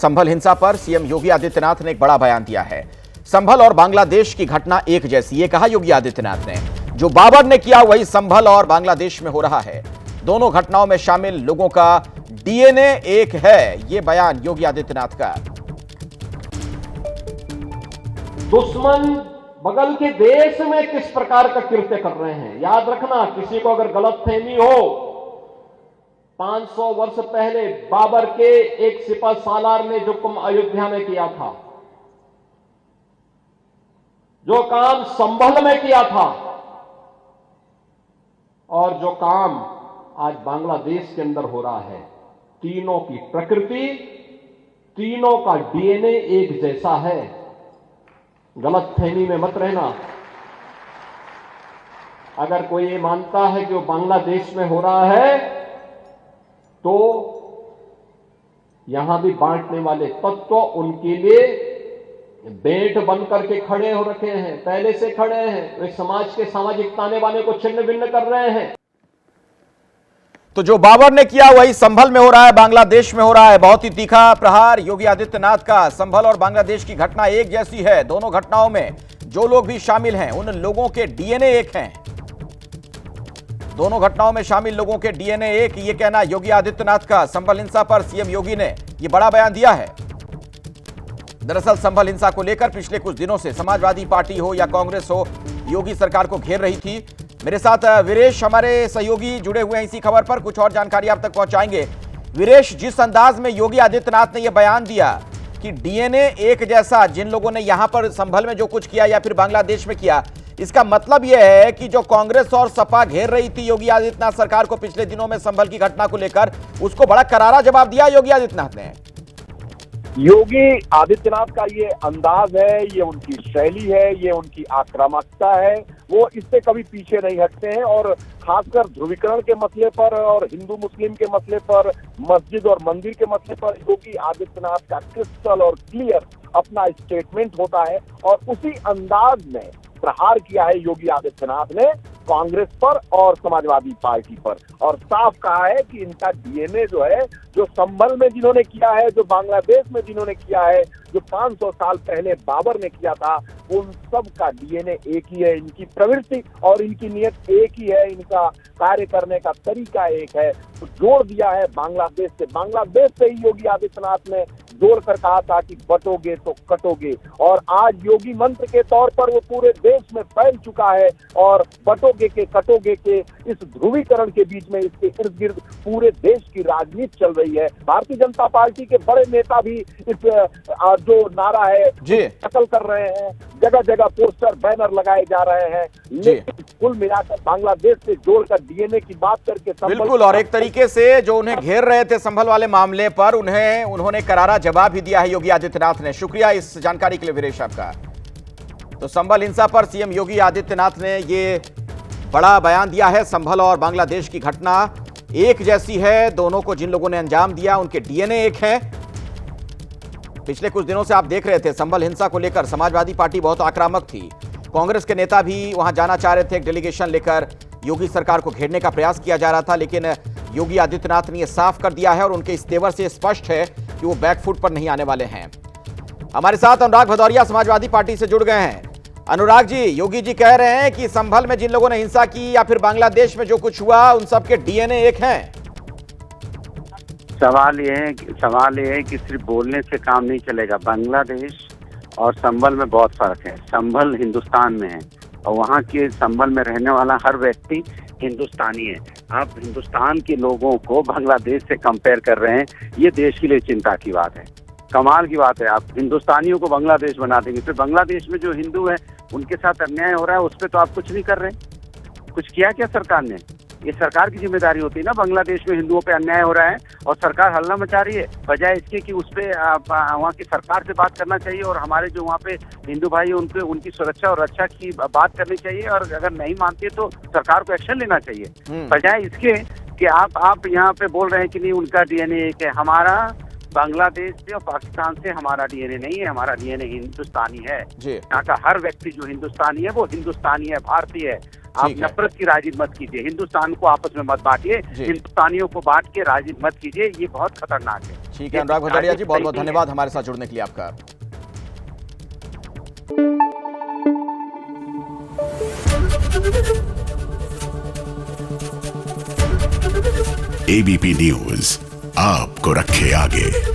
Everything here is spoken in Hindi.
संभल हिंसा पर सीएम योगी आदित्यनाथ ने एक बड़ा बयान दिया है। संभल और बांग्लादेश की घटना एक जैसी, ये कहा योगी आदित्यनाथ ने। जो बाबर ने किया वही संभल और बांग्लादेश में हो रहा है। दोनों घटनाओं में शामिल लोगों का डीएनए एक है, ये बयान योगी आदित्यनाथ का। दुश्मन बगल के देश में किस प्रकार का कृत्य कर रहे हैं, याद रखना। किसी को अगर गलतफहमी हो, 500 वर्ष पहले बाबर के एक सिपह सालार ने जो काम अयोध्या में किया था, जो काम संभल में किया था, और जो काम आज बांग्लादेश के अंदर हो रहा है, तीनों की प्रकृति, तीनों का डीएनए एक जैसा है। गलतफहमी में मत रहना। अगर कोई ये मानता है कि वो बांग्लादेश में हो रहा है, तो यहां भी बांटने वाले तत्व उनके लिए बेट बन करके खड़े हो रखे हैं, पहले से खड़े हैं। वे समाज के सामाजिक ताने बाने को छिन्न भिन्न कर रहे हैं। तो जो बाबर ने किया वही संभल में हो रहा है, बांग्लादेश में हो रहा है। बहुत ही तीखा प्रहार योगी आदित्यनाथ का। संभल और बांग्लादेश की घटना एक जैसी है। दोनों घटनाओं में जो लोग भी शामिल हैं उन लोगों के डीएनए एक हैं। दोनों घटनाओं में शामिल लोगों के डीएनए एक, ये कहना योगी आदित्यनाथ का। संभल हिंसा पर सीएम योगी ने ये बड़ा बयान दिया है। दरअसल संभल हिंसा को लेकर पिछले कुछ दिनों से समाजवादी पार्टी हो या कांग्रेस हो, योगी सरकार को घेर रही थी। मेरे साथ वीरेश हमारे सहयोगी जुड़े हुए हैं इसी खबर पर, कुछ और जानकारी आप तक पहुंचाएंगे। वीरेश, जिस अंदाज में योगी आदित्यनाथ ने यह बयान दिया कि डीएनए एक जैसा, जिन लोगों ने यहां पर संभल में जो कुछ किया या फिर बांग्लादेश में किया, इसका मतलब यह है कि जो कांग्रेस और सपा घेर रही थी योगी आदित्यनाथ सरकार को पिछले दिनों में संभल की घटना को लेकर, उसको बड़ा करारा जवाब दिया योगी आदित्यनाथ ने। योगी आदित्यनाथ का ये अंदाज है, ये उनकी शैली है, ये उनकी आक्रामकता है। वो इससे कभी पीछे नहीं हटते हैं और खासकर ध्रुवीकरण के मसले पर और हिंदू मुस्लिम के मसले पर, मस्जिद और मंदिर के मसले पर योगी आदित्यनाथ का क्रिस्टल और क्लियर अपना स्टेटमेंट होता है। और उसी अंदाज में प्रहार किया है योगी आदित्यनाथ ने कांग्रेस पर और समाजवादी पार्टी पर, और साफ कहा है कि इनका डीएनए जो है, जो संभल में जिन्होंने किया है, जो बांग्लादेश में जिन्होंने किया है, जो 500 साल पहले बाबर ने किया था, उन सब का डीएनए एक ही है। इनकी प्रवृत्ति और इनकी नियत एक ही है, इनका कार्य करने का तरीका एक है। तो जोड़ दिया है बांग्लादेश से। बांग्लादेश से ही योगी आदित्यनाथ ने जोड़कर कहा था कि बटोगे तो कटोगे, और आज योगी मंत्र के तौर पर वो पूरे देश में फैल चुका है। और बटोगे के कटोगे के इस ध्रुवीकरण के बीच में, इसके इर्द गिर्द पूरे देश की राजनीति चल रही है। भारतीय जनता पार्टी के बड़े नेता भी इस जो नारा है नकल कर रहे हैं, जगह जगह पोस्टर बैनर लगाए जा रहे हैं। लेकिन कुल मिलाकर बांग्लादेश से जोड़कर डीएनए की बात करके बिल्कुल, और एक तरीके से जो उन्हें घेर रहे थे संभल वाले मामले पर, उन्होंने करारा जवाब भी दिया है योगी आदित्यनाथ ने। शुक्रिया इस जानकारी के लिए वीरेश आपका। तो संभल हिंसा पर सीएम योगी आदित्यनाथ ने ये बड़ा बयान दिया है। संभल और बांग्लादेश की घटना एक जैसी है। दोनों को जिन लोगों ने अंजाम दिया उनके डीएनए एक है। पिछले कुछ दिनों से आप देख रहे थे संभल हिंसा को लेकर समाजवादी पार्टी बहुत आक्रामक थी। कांग्रेस के नेता भी वहां जाना चाह रहे थे, एक डेलीगेशन लेकर योगी सरकार को घेरने का प्रयास किया जा रहा था। लेकिन योगी आदित्यनाथ ने यह साफ कर दिया है और उनके इस तेवर से स्पष्ट है कि वो बैकफुट पर नहीं आने वाले हैं। हमारे साथ अनुराग भदौरिया समाजवादी पार्टी से जुड़ गए हैं। अनुराग जी, योगी जी कह रहे हैं कि संभल में जिन लोगों ने हिंसा की या फिर बांग्लादेश में जो कुछ हुआ, उन सब के डीएनए एक हैं। सवाल ये है कि सिर्फ बोलने से काम नहीं चलेगा। बांग्लादेश और संभल में बहुत फर्क है। संभल हिंदुस्तान में है और वहाँ के संभल में रहने वाला हर व्यक्ति हिंदुस्तानी है। आप हिंदुस्तान के लोगों को बांग्लादेश से कंपेयर कर रहे हैं, ये देश के लिए चिंता की बात है। कमाल की बात है, आप हिंदुस्तानियों को बांग्लादेश बना देंगे। फिर बांग्लादेश में जो हिंदू है उनके साथ अन्याय हो रहा है, उस पर तो आप कुछ नहीं कर रहे। कुछ किया क्या सरकार ने? ये सरकार की जिम्मेदारी होती है ना। बांग्लादेश में हिंदुओं पे अन्याय हो रहा है और सरकार हल्ला मचा रही है, बजाय इसके कि उस पे वहाँ की सरकार से बात करना चाहिए और हमारे जो वहाँ पे हिंदू भाई हैं उनके उनकी सुरक्षा और रक्षा की बात करनी चाहिए। और अगर नहीं मानती तो सरकार को एक्शन लेना चाहिए, बजाय इसके कि आप यहाँ पे बोल रहे हैं कि नहीं उनका डीएनए एक है। हमारा बांग्लादेश से और पाकिस्तान से हमारा डीएनए नहीं है, हमारा डीएनए हिंदुस्तानी है। जी। यहाँ का हर व्यक्ति जो हिंदुस्तानी है वो हिंदुस्तानी है, भारतीय है। आप ठीक है। नफरत की राजनीति मत कीजिए, हिंदुस्तान को आपस में मत बांटिए, जी। हिंदुस्तानियों को बांट के राजनीति मत कीजिए, ये बहुत खतरनाक है। ठीक है अनुराग भदौरिया जी, बहुत बहुत सही नहीं है। धन्यवाद हमारे साथ जुड़ने के लिए आपका। एबीपी न्यूज आपको रखे आगे।